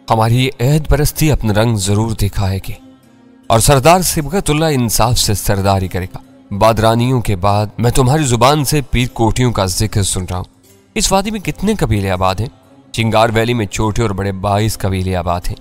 हमारी ये अहद परस्ती अपना रंग जरूर दिखाएगी और सरदार सिबगतुल्लाह इंसाफ से सरदारी करेगा। बादरानियों के बाद मैं तुम्हारी जुबान से पीर कोटियों का जिक्र सुन रहा हूँ। इस वादी में कितने कबीले आबाद हैं? चिंगार वैली में छोटे और बड़े 22 कबीले आबाद हैं,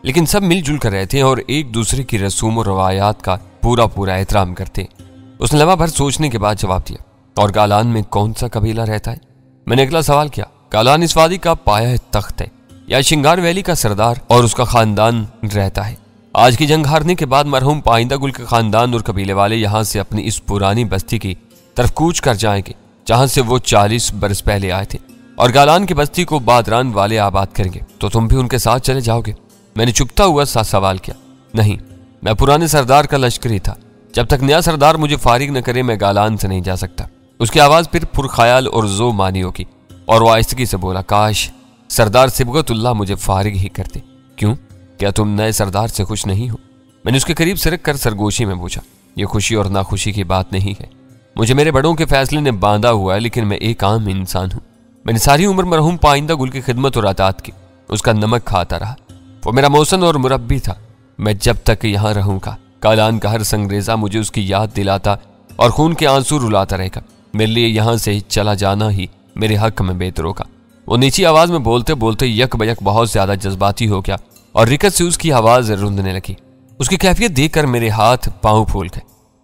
लेकिन सब मिलजुल कर रहते हैं और एक दूसरे की रसूम और रवायात का पूरा पूरा एहतराम करते हैं। उसने लम्हा भर सोचने के बाद जवाब दिया, और गालान में कौन सा कबीला रहता है? मैंने अगला सवाल किया। गालान इस वादी का पाया तख्त है, या शिंगार वैली का सरदार और उसका खानदान रहता है। आज की जंग हारने के बाद मरहूम पाइंदा गुल के खानदान और कबीले वाले यहाँ से अपनी इस पुरानी बस्ती की तरफ कूच कर जाएंगे जहाँ से वो 40 बरस पहले आए थे, और गालान की बस्ती को बादरान वाले आबाद करेंगे। तो तुम भी उनके साथ चले जाओगे? मैंने चुपता हुआ सा सवाल किया। नहीं, मैं पुराने सरदार का लश्करी था। जब तक नया सरदार मुझे फारिग न करे मैं गालान से नहीं जा सकता। उसकी आवाज फिर पुरख्याल और जो मानी होगी, और वो आहिस्तगी से बोला, काश सरदार सिबगतुल्लाह मुझे फारिग ही करते। क्यों, क्या तुम नए सरदार से खुश नहीं हो? मैंने उसके करीब सिरक कर सरगोशी में पूछा। यह खुशी और नाखुशी की बात नहीं है। मुझे मेरे बड़ों के फैसले ने बांधा हुआ है, लेकिन मैं एक आम इंसान हूँ। मैंने सारी उम्र मरहूम पाइंदा गुल की खिदमत और अतात की, उसका नमक खाता रहा। वो मेरा मौसन और मुरब्बी था। मैं जब तक यहाँ रहूंगा गालान का हर संगरेजा मुझे उसकी याद दिलाता और खून के आंसू रुलाता रहेगा। मेरे लिए यहाँ से चला जाना ही मेरे हक में बेहतर होगा। वो नीची आवाज में बोलते बोलते यक बयक बहुत ज्यादा जज्बाती हो गया और रिकत से उसकी आवाज रुंधने लगी। उसकी कैफियत देखकर मेरे हाथ पांव फूल गए।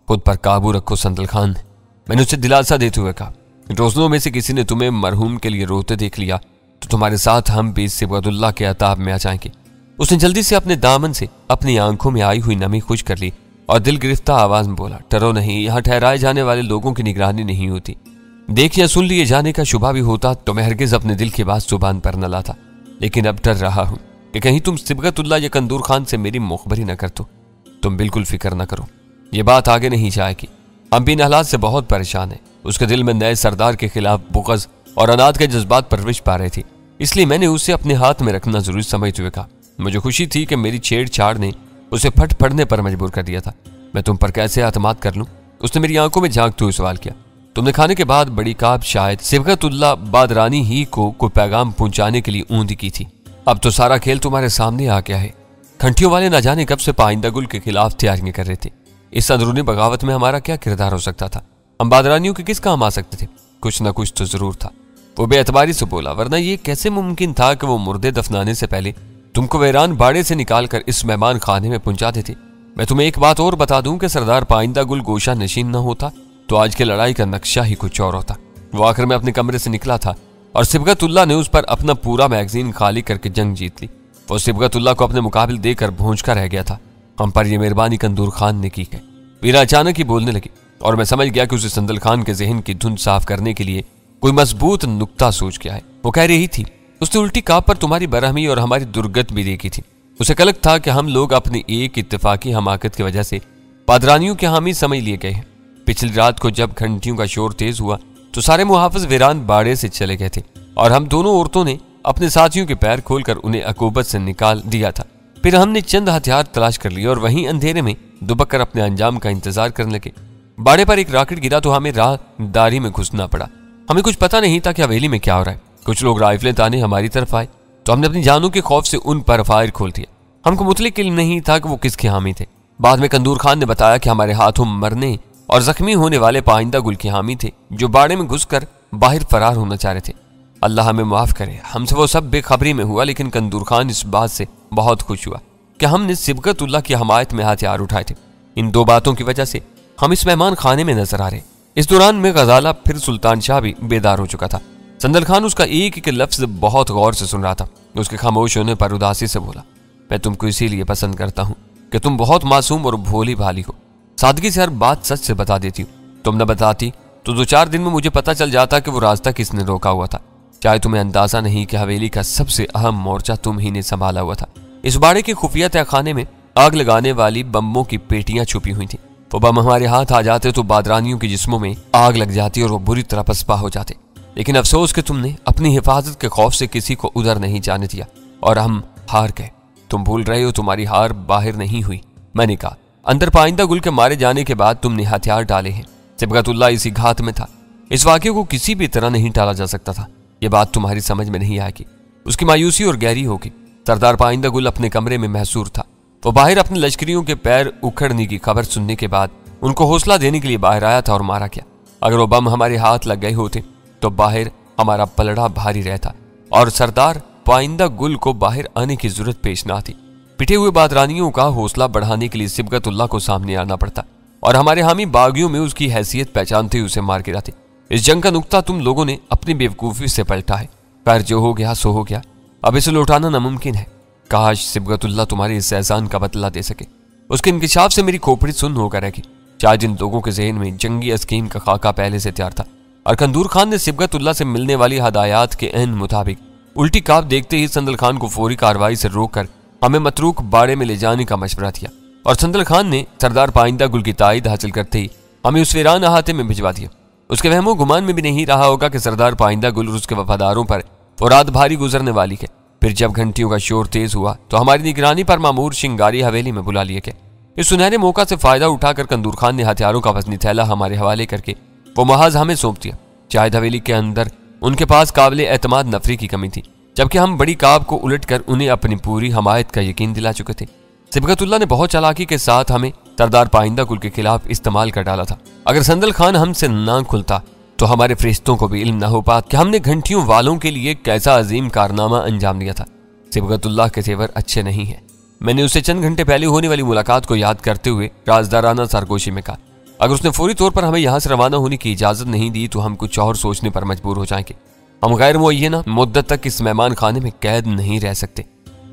खुद पर काबू रखो संदल खान, मैंने उसे दिलासा देते हुए कहा। रोजनों में से किसी ने तुम्हें मरहूम के लिए रोते देख लिया तो तुम्हारे साथ हम भी सिबगतुल्लाह के अताब में आ जाएंगे। उसने जल्दी से अपने दामन से अपनी आंखों में आई हुई नमी खुश कर ली और दिल गिरफ्ता आवाज में बोला, डरो नहीं, यहाँ ठहराए जाने वाले लोगों की निगरानी नहीं होती। देख या सुन लिए जाने का शुबा भी होता तो मैं हरगिज अपने दिल की बात जुबान पर न लाता, लेकिन अब डर रहा हूं कि कहीं तुम सिबगतुल्लाह या कंदूर खान से मेरी मुखबरी न कर दो। तुम बिल्कुल फिक्र न करो, ये बात आगे नहीं जाएगी। हम भी इन हालात से बहुत परेशान हैं। उसके दिल में नए सरदार के खिलाफ बुग़्ज़ और अनाद के जज्बात परवरिश पा रहे थे, इसलिए मैंने उसे अपने हाथ में रखना जरूरी समझते हुए कहा। मुझे खुशी थी कि मेरी छेड़छाड़ ने उसे फट पड़ने पर मजबूर कर दिया था। मैं तुम पर कैसे एतमाद कर लूं? उसने मेरी आंखों में झांकते हुए सवाल किया। तुमने खाने के बाद बड़ी काब शायद सिबगतुल्लाह बादरानी ही को कोई पैगाम पहुंचाने के लिए ऊंधी की थी। अब तो सारा खेल तुम्हारे सामने आ गया है। खंटियों वाले न जाने कब से पाइंदा गुल के खिलाफ तैयारियां कर रहे थे। इस अंदरूनी बगावत में हमारा क्या किरदार हो सकता था? हम बादरानियों के किस काम आ सकते थे? कुछ न कुछ तो जरूर था। वो बेएतबारी से बोला, वरना ये कैसे मुमकिन था कि वो मुर्दे दफनाने से पहले तुमको वैरान बाड़े से निकालकर इस मेहमान खाने में पहुंचा देते। मैं तुम्हें एक बात और बता दूं कि सरदार पाइंदा गुल गोशा नशीन न होता तो आज की लड़ाई का नक्शा ही कुछ और होता। वो आखिर में अपने कमरे से निकला था और सिबगतुल्लाह ने उस पर अपना पूरा मैगजीन खाली करके जंग जीत ली। वो सिबगतुल्लाह को अपने मुकाबिल देकर भूंचका रह गया था। हम पर यह मेहरबानी कंदूर खान ने की है। वीरा अचानक ही बोलने लगी और मैं समझ गया कि उसे संदल खान के जहन की धुन साफ करने के लिए कोई मजबूत नुक्ता सोच गया है। वो कह रही थी, उसने उल्टी काप पर तुम्हारी बरहमी और हमारी दुर्गत भी देखी थी। उसे कलक था कि हम लोग अपनी एक इत्तेफाकी हमाकत की वजह से बादरानियों के हामी समझ लिए गए हैं। पिछली रात को जब घंटियों का शोर तेज हुआ तो सारे मुहाफिज वीरान बाड़े से चले गए थे और हम दोनों औरतों ने अपने साथियों के पैर खोलकर उन्हें अकूबत से निकाल दिया था। फिर हमने चंद हथियार तलाश कर लिए और वहीं अंधेरे में दुबक कर अपने अंजाम का इंतजार करने लगे। बाड़े पर एक रॉकेट गिरा तो हमें राहदारी में घुसना पड़ा। हमें कुछ पता नहीं था कि हवेली में क्या हो रहा है। कुछ लोग राइफलें ताने हमारी तरफ आए तो हमने अपनी जानों के खौफ से उन पर फायर खोल दिया। हमको मुतलिक इल्म नहीं था कि वो किसके हामी थे। बाद में कंदूर खान ने बताया कि हमारे हाथों मरने और जख्मी होने वाले पाइंदा गुल के हामी थे जो बाड़े में घुसकर बाहर फरार होना चाह रहे थे। अल्लाह हमें माफ करे, हमसे वो सब बेखबरी में हुआ, लेकिन कंदूर खान इस बात से बहुत खुश हुआ कि हमने सिबगतुल्लाह की हमायत में हथियार उठाए थे। इन दो बातों की वजह से हम इस मेहमान खाने में नजर आ रहे। इस दौरान में गजाला फिर सुल्तान शाह भी बेदार हो चुका था। संदल खान उसका एक एक लफ्ज बहुत गौर से सुन रहा था। उसके खामोश होने पर उदासी से बोला, मैं तुमको इसीलिए पसंद करता हूँ कि तुम बहुत मासूम और भोली भाली हो। सादगी से हर बात सच से बता देती हूँ। तुम न बताती तो 2-4 दिन में मुझे पता चल जाता कि वो रास्ता किसने रोका हुआ था। चाहे तुम्हें अंदाजा नहीं कि हवेली का सबसे अहम मोर्चा तुम ही ने संभाला हुआ था। इस बाड़े के खुफिया तहखाने में आग लगाने वाली बम्बों की पेटियां छुपी हुई थी। वो बम हमारे हाथ आ जाते तो बादरानियों के जिस्मों में आग लग जाती और वो बुरी तरह पसपा हो जाते। लेकिन अफसोस कि तुमने अपनी हिफाजत के खौफ से किसी को उधर नहीं जाने दिया और हम हार गए। तुम भूल रहे हो, तुम्हारी हार बाहर नहीं हुई। मैंने कहा, अंदर पाइंदा गुल के मारे जाने के बाद तुमने हथियार डाले हैं। सिबगतुल्लाह इसी घात में था। इस वाक़े को किसी भी तरह नहीं टाला जा सकता था। यह बात तुम्हारी समझ में नहीं आएगी। उसकी मायूसी और गहरी होगी। सरदार पाइंदा गुल अपने कमरे में महसूर था। वो बाहर अपने लश्करियों के पैर उखड़ने की खबर सुनने के बाद उनको हौसला देने के लिए बाहर आया था और मारा गया। अगर वो बम हमारे हाथ लग गए होते तो बाहर हमारा पलड़ा भारी रहता और सरदार पाइंदा गुल को बाहर आने की जरूरत पेश ना थी। पिटे हुए बादरानियों का हौसला बढ़ाने के लिए सिबगतुल्लाह को सामने आना पड़ता और हमारे हामी बागियों में उसकी हैसियत पहचानते ही उसे मार गिराते। इस जंग का नुक्ता तुम लोगों ने अपनी बेवकूफी से पलटा है। खैर, जो हो गया सो हो गया, अब इसे लौटाना नामुमकिन है। काश सिबगतुल्लाह तुम्हारे इस एहसान का बदला दे सके। उसके इंकिशाफ से मेरी खोपड़ी सुन्न होकर रहेगी। शायद इन लोगों के जहन में जंगी स्कीम का खाका पहले से तैयार था और कंदूर खान ने सिबगतुल्लाह से मिलने वाली हदायत के एन मुताबिक उल्टी काप देखते ही संदल खान को फौरी कार्रवाई से रोककर हमें मतरूक बाड़े में ले जाने का मशवरा दिया और संदल खान ने सरदार पाइंदा गुल की तायद हासिल करते ही हमें उस वीरान अहाते में भिजवा दिया। उसके वहमो गुमान में भी नहीं रहा होगा कि सरदार पाइंदा गुल और उसके वफादारों पर वो रात भारी गुजरने वाली है। फिर जब घंटियों का शोर तेज हुआ तो हमारी निगरानी पर मामूर शिंगारी हवेली में बुला लिए गए। इस सुनहरे मौका से फायदा उठाकर कंदूर खान ने हथियारों का वजनी थैला हमारे हवाले करके वो महाज हमें सौंप दिया। शायद हवेली के अंदर उनके पास काबिल एतमाद नफरी की कमी थी, जबकि हम बड़ी काब को उलटकर उन्हें अपनी पूरी हमायत का यकीन दिला चुके थे। सिबगतुल्लाह ने बहुत चालाकी के साथ हमें सरदार पाइंदा गुल के खिलाफ इस्तेमाल कर डाला था। अगर संदल खान हमसे ना खुलता तो हमारे फरिश्तों को भी इल्म न हो पाता कि हमने घंटियों वालों के लिए कैसा अजीम कारनामा अंजाम दिया था। सिबगतुल्लाह के तेवर अच्छे नहीं है। मैंने उसे चंद घंटे पहले होने वाली मुलाकात को याद करते हुए राजदाराना सरगोशी में कहा, अगर उसने फौरी तौर पर हमें यहाँ से रवाना होने की इजाजत नहीं दी तो हम कुछ और सोचने पर मजबूर हो जाएंगे। हम गैर मुअय्यना मुद्दत तक इस मेहमान खाने में कैद नहीं रह सकते।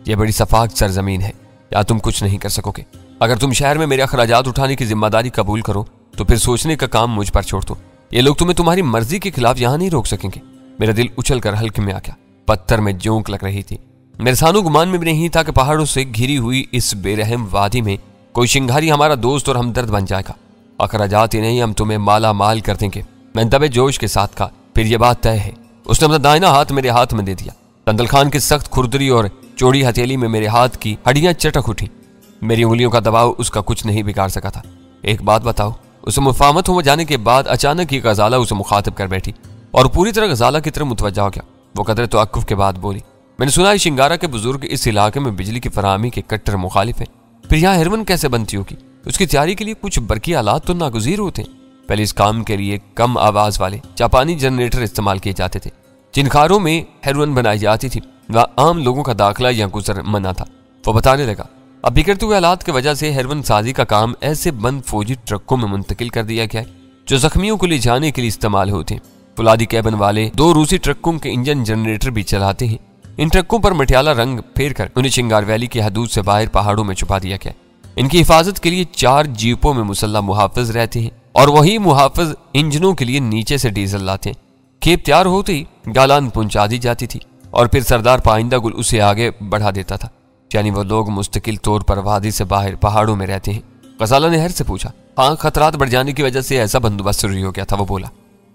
यह बड़ी सफाक सरजमीन है, या तुम कुछ नहीं कर सकोगे। अगर तुम शहर में मेरे अखराजात उठाने की जिम्मेदारी कबूल करो तो फिर सोचने का काम मुझ पर छोड़ दो। ये लोग तुम्हें तुम्हारी मर्जी के खिलाफ यहाँ नहीं रोक सकेंगे। मेरा दिल उछल कर हल्के में आ गया। पत्थर में जोंक लग रही थी। मेरे सानू गुमान में भी नहीं था कि पहाड़ों से घिरी हुई इस बेरहम वादी में कोई शिंगारी हमारा दोस्त और हमदर्द बन जाएगा। अखराजात ही नहीं, हम तुम्हें माला माल कर देंगे। मैंने दबे जोश के साथ कहा, फिर यह बात तय है। उसने अपना दाहिना हाथ मेरे हाथ में दे दिया। संदल खान की सख्त खुरदरी और चौड़ी हथेली में मेरे हाथ की हड्डियां चटक उठी। मेरी उंगलियों का दबाव उसका कुछ नहीं बिगाड़ सका था। एक बात बताओ, उसे मुफाहमत हो जाने के बाद अचानक ही गजाला उसे मुखातिब कर बैठी और पूरी तरह गजाला की तरफ मुतवज्जा हो गया। वो कदर तवक्कुफ के बाद बोली, मैंने सुना है शिंगारा के बुजुर्ग इस इलाके में बिजली की फराहमी के कट्टर मुखालिफ हैं। फिर यहाँ हेरवन कैसे बनती होगी? उसकी तैयारी के लिए कुछ बरकी आलात तो नागुज़ीर होते हैं। पहले इस काम के लिए कम आवाज वाले जापानी जनरेटर इस्तेमाल किए जाते थे। जिन कारों में हेरोइन बनाई जाती थी वह आम लोगों का दाखिला या गुजर मना था। वो बताने लगा, अब बिगड़ते हुए हालात की वजह से हेरोइन साजी का काम ऐसे बंद फौजी ट्रकों में मुंतकिल कर दिया गया है जो जख्मियों को ले जाने के लिए इस्तेमाल होते हैं। फुलादी कैबिन वाले 2 रूसी ट्रकों के इंजन जनरेटर भी चलाते हैं। इन ट्रकों पर मटियाला रंग फेर कर उन्हें शिंगार वैली की हदूद से बाहर पहाड़ों में छुपा दिया गया। इनकी हिफाजत के लिए 4 जीपों में मुसल्ला मुहाफिज रहते हैं और वही मुहाफिज इंजनों के लिए नीचे से डीजल लाते हैं। खेप तैयार होते ही गालान पहुंचा दी जाती थी और फिर सरदार पाइंदा गुल उसे आगे बढ़ा देता था। यानी वो लोग मुस्तकिल तौर पर वादी से बाहर पहाड़ों में रहते हैं। गजाला ने हर से पूछा, हाँ, खतरात बढ़ जाने की वजह से ऐसा बंदोबस्त जरूरी हो गया था। वो बोला,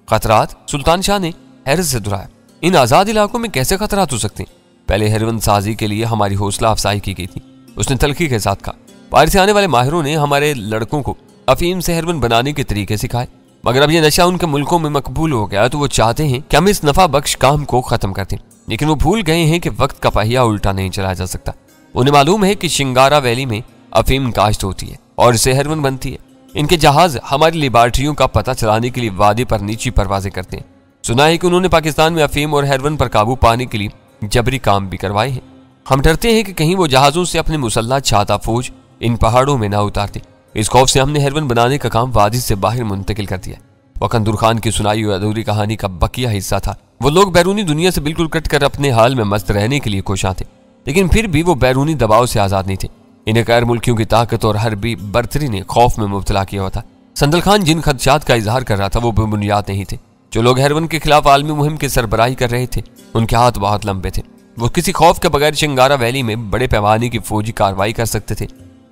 खतरात? सुल्तान शाह ने हैरत से दुहराया, इन आजाद इलाकों में कैसे खतरात हो सकते हैं? पहले हेरोइन साजी के लिए हमारी हौसला अफजाई की गई थी। उसने तलखी के साथ कहा, बाहर से आने वाले माहिरों ने हमारे लड़कों को अफीम से हेरोइन बनाने के तरीके सिखाए, मगर अब यह नशा उनके मुल्कों में मकबूल हो गया तो वो चाहते हैं कि हम इस नफा बख्श काम को खत्म कर दें। लेकिन वो भूल गए हैं कि वक्त का पहिया उल्टा नहीं चलाया जा सकता। उन्हें मालूम है कि शिंगारा वैली में अफीम काश्त होती है और इससे हेरोइन बनती है। इनके जहाज हमारी लेबार्ट्रियों का पता चलाने के लिए वादी पर नीची परवाजें करते हैं। सुना है कि उन्होंने पाकिस्तान में अफीम और हेरोइन पर काबू पाने के लिए जबरी काम भी करवाए हैं। हम डरते हैं कि कहीं वो जहाजों से अपने मुसल्ला छाता फौज इन पहाड़ों में ना उतारते। इस खौफ से हमने हेरोइन बनाने का काम वादी से बाहर मुंतकिल कर दिया। वह कंदूर खान की सुनाई हुई अधूरी कहानी का बकिया हिस्सा था। वो लोग बैरूनी दुनिया से बिल्कुल कट कर अपने हाल में मस्त रहने के लिए कोशां थे, लेकिन फिर भी वो बैरूनी दबाव से आजाद नहीं थे। इन्हें गैर मुल्कियों की ताकत और हरबी बर्तरी ने खौफ में मुब्तला किया हुआ था। संदल खान जिन खदशात का इजहार कर रहा था वो बेबुनियाद नहीं थे। जो लोग हेरोइन के खिलाफ आलमी मुहिम की सरबराही कर रहे थे उनके हाथ बहुत लंबे थे। वो किसी खौफ के बगैर शिंगारा वैली में बड़े पैमाने की फौजी कार्रवाई कर सकते थे।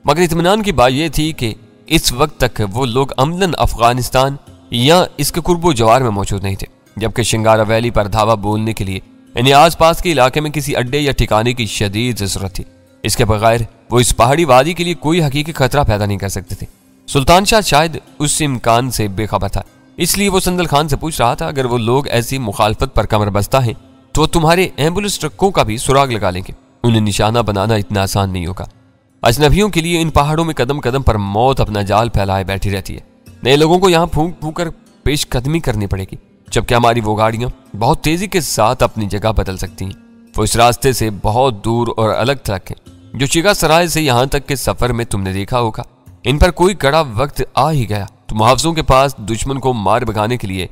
मगर इत्मीनान की बात यह थी कि इस वक्त तक वो लोग अमलन अफगानिस्तान या इसके कुर्बो जवार में मौजूद नहीं थे, जबकि शिंगारा वैली पर धावा बोलने के लिए इन्हें आसपास के इलाके में किसी अड्डे या ठिकाने की शदीद जरूरत थी। इसके बगैर वो इस पहाड़ी वादी के लिए कोई हकीकी खतरा पैदा नहीं कर सकते थे। सुल्तान शाह शायद उस इम्कान से बेखबर था, इसलिए वो संदल खान से पूछ रहा था, अगर वो लोग ऐसी मुखालफत पर कमर बस्ता है तो तुम्हारे एम्बुलेंस ट्रकों का भी सुराग लगा लेंगे। उन्हें निशाना बनाना इतना आसान नहीं होगा। अजनबियों के लिए इन पहाड़ों में कदम कदम पर मौत अपना जाल फैलाए बैठी रहती है। नए लोगों को यहाँ फूंक फूंक कर पेशकदमी करनी पड़ेगी, जबकि हमारी वो गाड़ियां बहुत तेजी के साथ अपनी जगह बदल सकती हैं। वो इस रास्ते से बहुत दूर और अलग थलग हैं जो चिगा सराय से यहाँ तक के सफर में तुमने देखा होगा। इन पर कोई कड़ा वक्त आ ही गया तो मुहावजों के पास दुश्मन को मार भगाने के लिए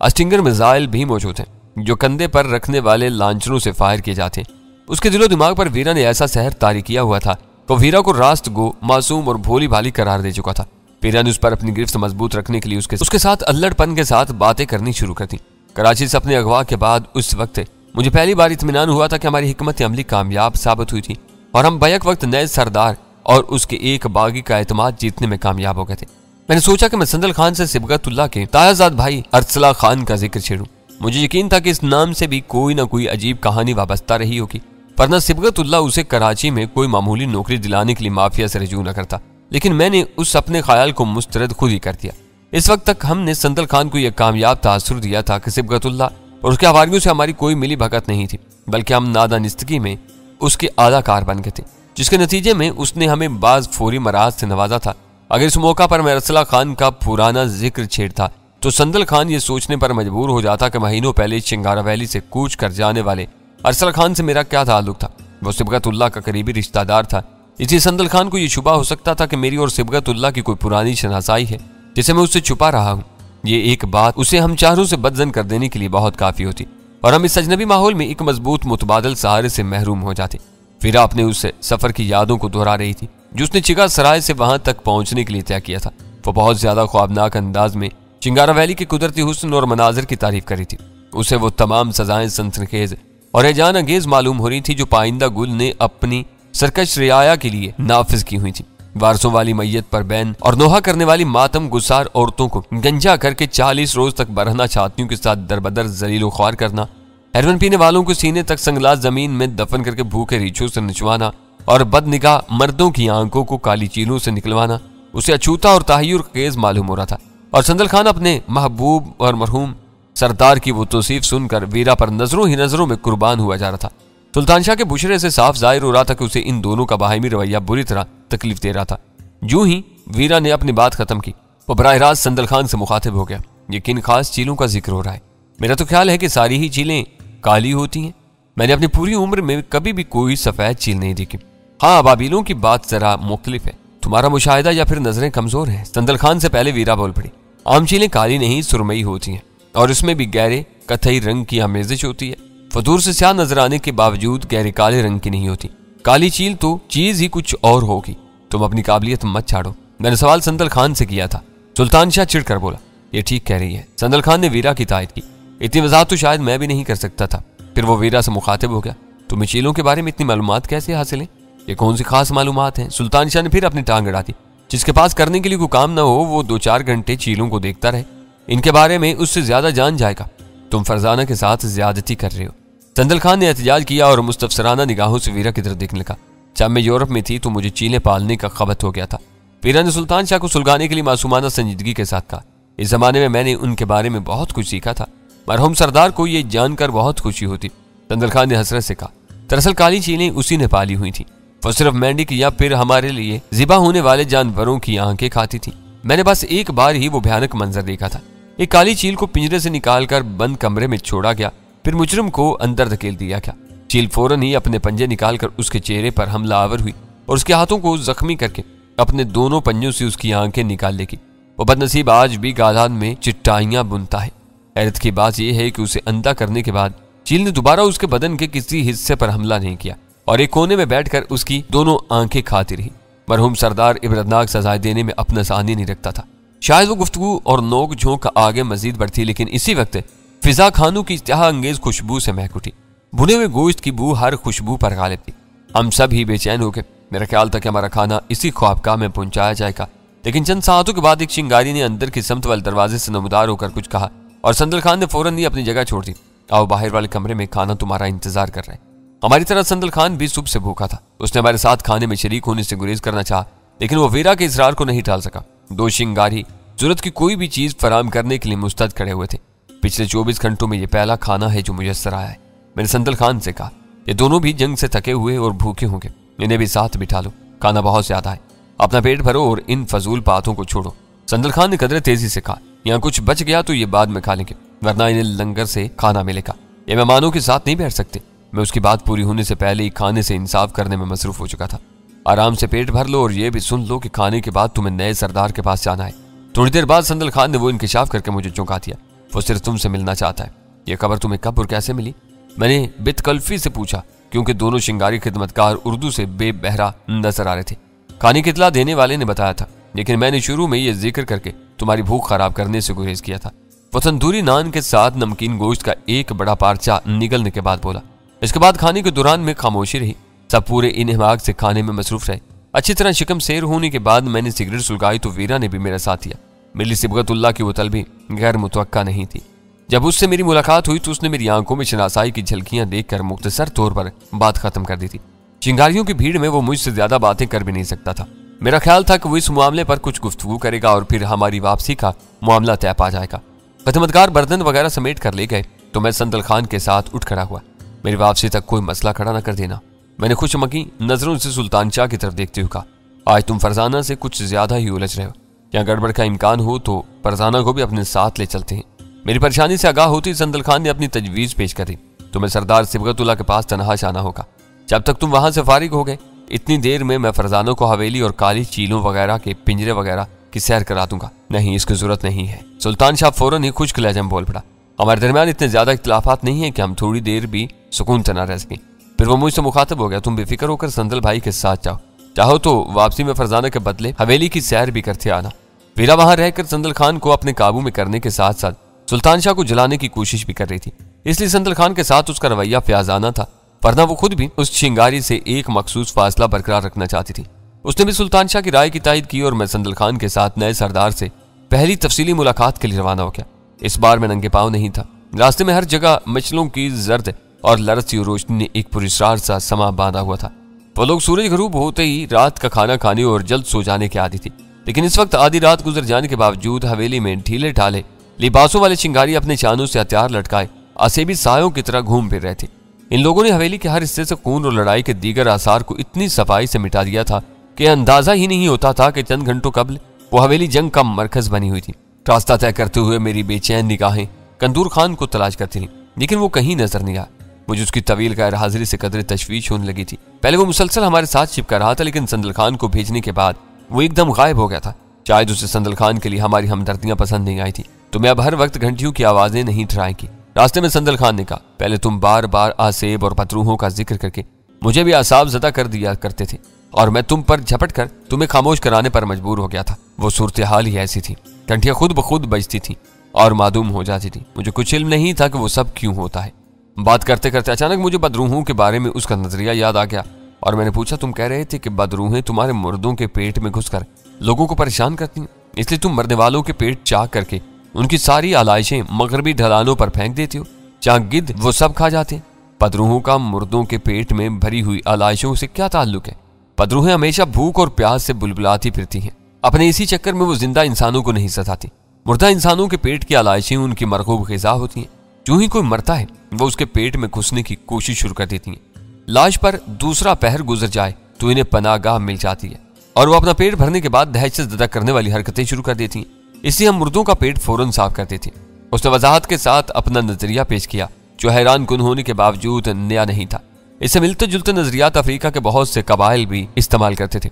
अस्टिंगर मिसाइल भी मौजूद हैं जो कंधे पर रखने वाले लांचरों से फायर किए जाते हैं। उसके दिलो दिमाग पर वीरा ने ऐसा सहर तारी किया हुआ था तो वीरा को रास्त गो, मासूम और भोली भाली करार दे चुका था। वीरा ने उस पर अपनी गिरफ्त मजबूत रखने के लिए उसके साथ अल्लड़पन के साथ बातें करनी शुरू कर दी। कराची से अपने अगवा के बाद उस वक्त मुझे पहली बार इत्मीनान हुआ था कि हमारी हिकमत अमली कामयाब साबित हुई थी और हम बैक वक्त नए सरदार और उसके एक बागी का एतमाद जीतने में कामयाब हो गए थे। मैंने सोचा कि मैं संदल खान से सिबगतुल्लाह के तायाजाद भाई अरसला खान का जिक्र छेड़ूं। मुझे यकीन था कि इस नाम से भी कोई ना कोई अजीब कहानी वाबस्ता रही होगी, वरना सिबगतुल्लाह उसे कराची में कोई मामूली नौकरी दिलाने के लिए माफिया से रजू न करता। लेकिन मैंने उस अपने ख्याल को मुस्तरद खुद ही कर दिया। इस वक्त तक हमने संदल खान को यह कामयाब तासुर दिया था कि सिबगतुल्लाह और उसके हवारियों से हमारी कोई मिली भगत नहीं थी, बल्कि हम नादानिस्तगी में उसके आदाकार बन गए थे, जिसके नतीजे में उसने हमें बाज फौरी मराज से नवाजा था। अगर इस मौका पर मैं अरसला खान का पुराना जिक्र छेड़ता तो संदल खान ये सोचने पर मजबूर हो जाता कि महीनों पहले चिंगारा वैली से कूच कर जाने वाले अरसला खान से मेरा क्या ताल्लुक था। वो सिबगतुल्लाह का करीबी रिश्तेदार था, इसलिए संदल खान को यह शुबा हो सकता था कि मेरी और सिबगतुल्लाह की कोई पुरानी शनासाई है जिसे मैं उससे छुपा रहा हूँ। ये एक बात उसे हम चारों से बदजन कर देने के लिए बहुत काफी होती और हम इस अजनबी माहौल में एक मजबूत मुतबादल सहारे से महरूम हो जाते। वीरा अपने उस सफर की यादों को दोहरा रही थी जो उसने चिगा सराय से वहां तक पहुंचने के लिए तय किया था। वो बहुत ज्यादा ख्वाबनाक अंदाज में चिंगारा वैली के कुदरती हुस्न और मनाजिर की तारीफ करी थी। उसे वो तमाम सजाएं सनसनीखेज और हैजान अंगेज मालूम हो रही थी जो पाइंदा गुल ने अपनी सरकश रियाया के लिए नाफिज की हुई थी। वारसों वाली मैयत पर बैन और नोहा करने वाली मातम गुसार औरतों को गंजा करके 40 रोज तक बरहना छातियों के साथ दरबदर जलीलो ख्वार करना, हेरोइन पीने वालों को सीने तक संगलास जमीन में दफन करके भूखे रीछों से नचवाना और बदनिगाह मर्दों की आंखों को काली चीलों से निकलवाना उसे अछूता और ताहियुर खेज मालूम हो रहा था। और संदल खान अपने महबूब और मरहूम सरदार की वो तौसीफ सुनकर वीरा पर नजरों ही नजरों में कुर्बान हुआ जा रहा था। सुल्तान शाह के बुशरे से साफ जाहिर हो रहा था कि उसे इन दोनों का बाहिमी रवैया बुरी तरह तकलीफ दे रहा था। यूं ही वीरा ने अपनी बात खत्म की, वो बराह रास्त संदल खान से मुखातिब हो गया। ये किन खास चीलों का जिक्र हो रहा है? मेरा तो ख्याल है कि सारी ही चीलें काली होती हैं। मैंने अपनी पूरी उम्र में कभी भी कोई सफेद चील नहीं देखी। हाँ, अबाबीलों की बात जरा मुख्तलिफ है। तुम्हारा मुशाहिदा या फिर नजरें कमजोर हैं। संदल खान से पहले वीरा बोल पड़ी। आम चीलें काली नहीं सुरमई होती हैं और इसमें भी गहरे कथई रंग की आमेजिश होती है। फदूर से स्याह नजर आने के बावजूद गहरे काले रंग की नहीं होती। काली चील तो चीज ही कुछ और होगी। तुम अपनी काबिलियत मत छाड़ो। मैंने सवाल संदल खान से किया था। सुल्तान शाह चिढ़कर बोला, ये ठीक कह रही है। संदल खान ने वीरा की तायद की। इतनी वजाहत तो शायद मैं भी नहीं कर सकता था। फिर वो वीरा से मुखातिब हो गया, तुम्हें चीलों के बारे में इतनी मालूमात कैसे हासिल है? ये कौन सी खास मालूमात हैं? सुल्तान शाह ने फिर अपनी टांग अड़ा दी। जिसके पास करने के लिए कोई काम ना हो वो 2-4 घंटे चीलों को देखता रहे, इनके बारे में उससे ज्यादा जान जाएगा। तुम फरजाना के साथ ज्यादती कर रहे हो। संदल खान ने एहतजाज किया और मुस्तफसराना निगाहों से वीरा की तरफ देखने लगा। जब मैं यूरोप में थी तो मुझे चीलें पालने का खबत हो गया था। वीरा ने सुल्तान शाह को सुलगाने के लिए मासूमाना संजीदगी के साथ कहा, इस जमाने में मैंने उनके बारे में बहुत कुछ सीखा था। मरहूम सरदार को ये जानकर बहुत खुशी होती। संदल खान ने हसरत से कहा, दरअसल काली चीलें उसी ने पाली हुई थी। वो सिर्फ मेंढक या फिर हमारे लिए जिबा होने वाले जानवरों की आंखें खाती थी। मैंने बस एक बार ही वो भयानक मंजर देखा था। एक काली चील को पिंजरे से निकालकर बंद कमरे में छोड़ा गया, फिर मुजरिम को अंदर धकेल दिया गया। चील फौरन ही अपने पंजे निकालकर उसके चेहरे पर हमलावर हुई और उसके हाथों को जख्मी करके अपने दोनों पंजों से उसकी आंखें निकाल लेगी। वो बदनसीब आज भी गालान में चिट्टाइयां बुनता है। हैरत की बात यह है कि उसे अंधा करने के बाद चील ने दोबारा उसके बदन के किसी हिस्से पर हमला नहीं किया और एक कोने में बैठकर उसकी दोनों आंखें खाती रही। मरहूम सरदार इबरतनाक सजाएं देने में अपना सानी नहीं रखता था। शायद वो गुफ्तगू और नोक झोंक आगे मजीद बढ़ती, लेकिन इसी वक्त फिजा खानों की इश्तिहा अंगेज खुशबू से महक उठी। भुने हुए गोश्त की बू हर खुशबू पर गालिब थी। हम सब ही बेचैन हो गए। मेरा ख्याल था कि हमारा खाना इसी ख्वाबगाह में पहुंचाया जाएगा, लेकिन चंद सातों के बाद एक चिंगारी ने अंदर की समत वाले दरवाजे से नमदार होकर कुछ कहा और संदल खान ने फौरन ही अपनी जगह छोड़ दी। आओ, बाहर वाले कमरे में खाना तुम्हारा इंतजार कर रहा है। हमारी तरह संदल खान भी सुबह से भूखा था। उसने हमारे साथ खाने में शरीक होने से गुरेज करना चाहा, लेकिन वो वीरा के इसरार को नहीं टाल सका। दो शिंगारी जरूरत की कोई भी चीज फराम करने के लिए मुस्तैद खड़े हुए थे। पिछले 24 घंटों में ये पहला खाना है जो मुयस्सर आया है। मैंने संदल खान से कहा, ये दोनों भी जंग से थके हुए और भूखे होंगे, इन्हें भी साथ बिठा लो, खाना बहुत ज्यादा है, अपना पेट भरो और इन फजूल बातों को छोड़ो। संदल खान ने कदरे तेजी से कहा, यहाँ कुछ बच गया तो ये बाद में खा लेंगे, वरना इन्हें लंगर से खाना मिलेगा। ये मेहमानों के साथ नहीं बैठ सकते। मैं उसकी बात पूरी होने से पहले ही खाने से इंसाफ करने में मसरूफ हो चुका था। आराम से पेट भर लो और ये भी सुन लो कि खाने के बाद तुम्हें नए सरदार के पास जाना है। थोड़ी देर बाद संदल खान ने वो इंकिशाफ करके मुझे चौंका दिया। वो सिर्फ तुमसे मिलना चाहता है। यह खबर तुम्हें कब और कैसे मिली? मैंने बितकल्फी से पूछा, क्योंकि दोनों शिंगारी खिदमतकार उर्दू से बेबहरा नजर आ रहे थे। खाने की इतला देने वाले ने बताया था, लेकिन मैंने शुरू में ये जिक्र करके तुम्हारी भूख खराब करने से गुरेज किया था। वो तंदूरी नान के साथ नमकीन गोश्त का एक बड़ा पार्चा निगलने के बाद बोला। इसके बाद खाने के दौरान में खामोशी रही। सब पूरे इन्हमाक से खाने में मसरूफ रहे। अच्छी तरह शिकम सेर होने के बाद मैंने सिगरेट सुलगाई तो वीरा ने भी मेरा साथ दिया। मेरी सिबगतुल्लाह की वो तलबी गैर मुतवक्का नहीं थी। जब उससे मेरी मुलाकात हुई तो उसने मेरी आंखों में शनासाई की झलकियां देखकर मुख्तसर तौर पर बात खत्म कर दी थी। चिंगारियों की भीड़ में वो मुझसे ज्यादा बातें कर भी नहीं सकता था। मेरा ख्याल था कि वो इस मामले पर कुछ गुफ्तगू करेगा और फिर हमारी वापसी का मामला तय पा जाएगा। खिदमतकार बर्तन वगैरह समेट कर ले गए तो मैं संदल खान के साथ उठ खड़ा हुआ। मेरी वापसी तक कोई मसला खड़ा न कर देना। मैंने खुशमकी नजरों से सुल्तान शाह की तरफ देखते हुए कहा, आज तुम फरजाना से कुछ ज्यादा ही उलझ रहे हो। क्या गड़बड़ का इम्कान हो तो फरजाना को भी अपने साथ ले चलते हैं। मेरी परेशानी से आगाह होती संदल खान ने अपनी तजवीज पेश कर दी। तुम्हें सरदार सिबगतुल्लाह के पास तनहा जाना होगा। जब तक तुम वहां से फारिग हो गए, इतनी देर में मैं फरजानों को हवेली और काली चीलों वगैरह के पिंजरे वगैरह की सैर करा दूंगा। नहीं, इसकी जरूरत नहीं है। सुल्तान शाह फौरन ही खुश्क लहजे में बोल पड़ा। हमारे दरमियान इतने ज्यादा इख्तिलाफात नहीं है कि हम थोड़ी देर भी सुकून से न रह सकें। फिर वो मुझसे मुखातब हो गया, तुम बेफिक्र होकर संदल भाई के साथ जाओ, चाहो तो वापसी में फरजाना के बदले हवेली की सैर भी करते आना। वीरा वहां रहकर संदल खान को अपने काबू में करने के साथ साथ सुल्तान शाह को जलाने की कोशिश भी कर रही थी। इसलिए संदल खान के साथ उसका रवैया फ्याजाना था, वरना वो खुद भी उस चिंगारी से एक मखसूस फासला बरकरार रखना चाहती थी। उसने भी सुल्तान शाह की राय की तायद की और मैं संदल खान के साथ नए सरदार से पहली तफसीली मुलाकात के लिए रवाना हो गया। इस बार मैं नंगे पांव नहीं था। रास्ते में हर जगह मचलों की जर्द और लरसती रोशनी ने एक पुरस्कार सा समा बांधा हुआ था। वो लोग सूरज गरूब होते ही रात का खाना खाने और जल्द सो जाने के आदी थी, लेकिन इस वक्त आधी रात गुजर जाने के बावजूद हवेली में ढीले ढाले लिबासों वाले चिंगारी अपने चानों से हथियार लटकाए असेबी सायों की तरह घूम फिर रहे थे। इन लोगों ने हवेली के हर हिस्से से खून और लड़ाई के दीगर आसार को इतनी सफाई से मिटा दिया था कि अंदाजा ही नहीं होता था कि चंद घंटों कबल वो हवेली जंग का मरकज बनी हुई थी। रास्ता तय करते हुए मेरी बेचैन निगाहें कंदूर खान को तलाश करती रही, लेकिन वो कहीं नजर नहीं आया। मुझे उसकी तवील गैर हाजिरी से कदरे तशवीश होने लगी थी। पहले वो मुसलसल हमारे साथ चिपका रहा था, लेकिन संदल खान को भेजने के बाद वो एकदम गायब हो गया था। शायद उसे संदल खान के लिए हमारी हमदर्दियां पसंद नहीं आई थी, तो मैं अब हर वक्त घंटियों की आवाजें नहीं ठहराएंगी। रास्ते में संदल खान ने कहा, पहले तुम बार बार आसेब और पतरूहों का जिक्र करके मुझे भी आसाब ज़दा कर दिया करते थे और मैं तुम पर झपट कर तुम्हें खामोश कराने पर मजबूर हो गया था। वो सूरत हाल ही ऐसी थी। घंटियां खुद ब खुद बजती थी और मादूम हो जाती थी। मुझे कुछ इल्म नहीं था कि वो सब क्यों होता है। बात करते करते अचानक मुझे बदरूहों के बारे में उसका नजरिया याद आ गया और मैंने पूछा, तुम कह रहे थे कि बदरूहें तुम्हारे मुर्दों के पेट में घुसकर लोगों को परेशान करती हैं, इसलिए तुम मरने वालों के पेट चाक करके उनकी सारी आलाइशें मगरबी ढलानों पर फेंक देती हो, जहां गिद्ध वो सब खा जाते हैं। बदरूहों का मुर्दों के पेट में भरी हुई आलाइशों से क्या ताल्लुक है? बदरूहें हमेशा भूख और प्यास से बुलबुलाती फिरती हैं। अपने इसी चक्कर में वो जिंदा इंसानों को नहीं सताती। मुर्दा इंसानों के पेट की आलाइशें उनकी मरगूब ग़िज़ा होती हैं। जो ही कोई मरता है वो उसके पेट में घुसने की कोशिश शुरू कर देती हैं। लाश पर दूसरा पहर गुजर जाए तो इन्हें पनागाह मिल जाती है और वो अपना पेट भरने के बाद दहशत ज़दा करने वाली हरकतें शुरू कर देती हैं। इसलिए हम मुर्दों का पेट फौरन साफ कर देते। उसने वजाहत के साथ अपना नजरिया पेश किया, जो हैरान कुन होने के बावजूद नया नहीं था। इससे मिलते जुलते नजरियात अफ्रीका के बहुत से कबाइल भी इस्तेमाल करते थे।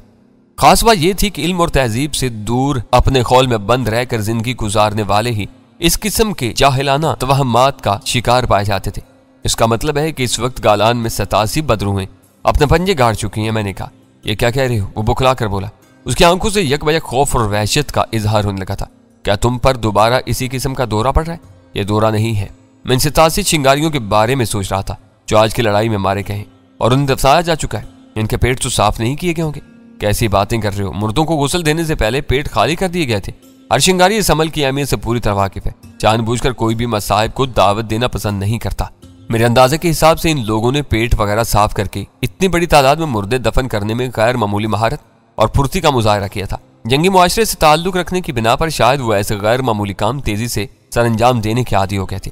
खास बात यह थी कि इल्म और तहजीब से दूर अपने खौल में बंद रहकर जिंदगी गुजारने वाले ही इस किस्म के जाहिलाना तवहमात का शिकार पाए जाते थे। इसका मतलब है कि इस वक्त गालान में 87 बदरूहें अपने पंजे गाड़ चुकी हैं। मैंने कहा, यह क्या कह रहे हो? वो बुखला कर बोला। उसकी आंखों से यकबयक खौफ और वहशत का इजहार होने लगा था। क्या तुम पर दोबारा इसी किस्म का दौरा पड़ रहा है? यह दौरा नहीं है। मैं इन 87 चिंगारियों के बारे में सोच रहा था जो आज की लड़ाई में मारे गए हैं और उन्हें दफनाया जा चुका है। इनके पेट तो साफ नहीं किए गए होंगे। कैसी बातें कर रहे हो? मुर्दों को गुस्ल देने से पहले पेट खाली कर दिए गए थे। हर शिंगारी इस अमल की अहमियत से पूरी तरह वाकिफ है। जानबूझकर कोई भी मसाइब को दावत देना पसंद नहीं करता। मेरे अंदाजे के हिसाब से इन लोगों ने पेट वगैरह साफ करके इतनी बड़ी तादाद में मुर्दे दफन करने में गैर मामूली महारत और फुर्ती का मुजाहरा किया था। जंगी मुआशरे से ताल्लुक रखने की बिना पर शायद वो ऐसे गैर मामूली काम तेजी से सरअंजाम देने के आदी हो गए थे।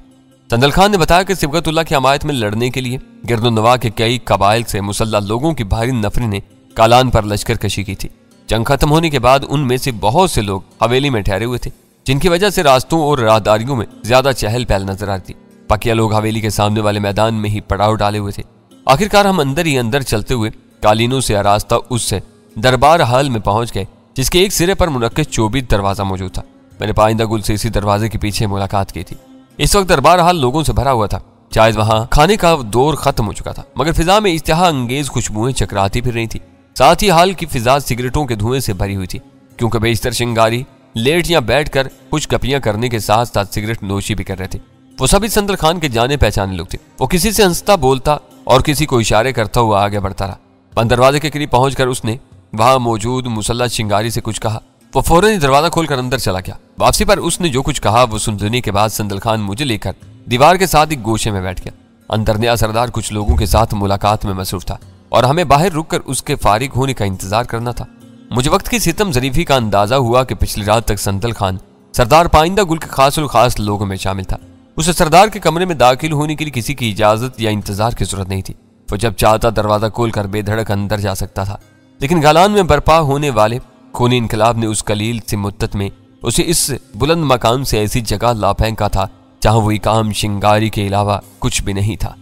संदल खान ने बताया कि सिबगतुल्लाह की हमायत में लड़ने के लिए गिरदोनवा के कई कबाइल से मुसल्लह लोगों की भारी नफरी ने कालान पर लश्कर कशी की थी। जंग खत्म होने के बाद उनमें से बहुत से लोग हवेली में ठहरे हुए थे, जिनकी वजह से रास्तों और राहदारियों में ज्यादा चहल पहल नजर आती। पकिया लोग हवेली के सामने वाले मैदान में ही पड़ाव डाले हुए थे। आखिरकार हम अंदर ही अंदर चलते हुए कालीनों से आरास्ता उस दरबार हाल में पहुंच गए, जिसके एक सिरे पर मुनक्किद चौबीत दरवाजा मौजूद था। मैंने पाइंदा गुल से इसी दरवाजे के पीछे मुलाकात की थी। इस वक्त दरबार हाल लोगों से भरा हुआ था। शायद वहां खाने का दौर खत्म हो चुका था, मगर फिजा में इश्तिहा अंगेज खुशबुएं चकराती फिर रही थी। साथ ही हाल की फिजा सिगरेटों के धुएं से भरी हुई थी, क्योंकि बेशतर शिंगारी लेट या बैठकर कुछ गपियां करने के साथ साथ सिगरेट नोशी भी कर रहे थे। वो सभी संदल खान के जाने पहचाने लोग थे। वो किसी से हंसता बोलता और किसी को इशारे करता हुआ आगे बढ़ता रहा। बंद दरवाजे के करीब पहुंचकर उसने वहां मौजूद मुसल्लत शिंगारी से कुछ कहा। वो फौरन ही दरवाजा खोलकर अंदर चला गया। वापसी पर उसने जो कुछ कहा वो सुनने के बाद संदल खान मुझे लेकर दीवार के साथ एक गोशे में बैठ गया। अंदर नया सरदार कुछ लोगों के साथ मुलाकात में मसरूफ था और हमें बाहर रुककर उसके फारिग होने का इंतजार करना था। मुझे वक्त की सितम जरीफी का अंदाजा हुआ कि पिछली रात तक संदल खान सरदार पाइंदा गुल के खास लोगों में शामिल था। उसे सरदार के कमरे में दाखिल होने के लिए किसी की इजाजत या इंतजार की जरूरत नहीं थी। वो जब चाहता दरवाजा खोलकर बेधड़क अंदर जा सकता था। लेकिन गालान में बर्पा होने वाले खूनी इनकलाब ने उस कलील सी मुद्दत में उसे इस बुलंद मकाम से ऐसी जगह ला फेंका था जहां वही काम शिंगारी के अलावा कुछ भी नहीं था।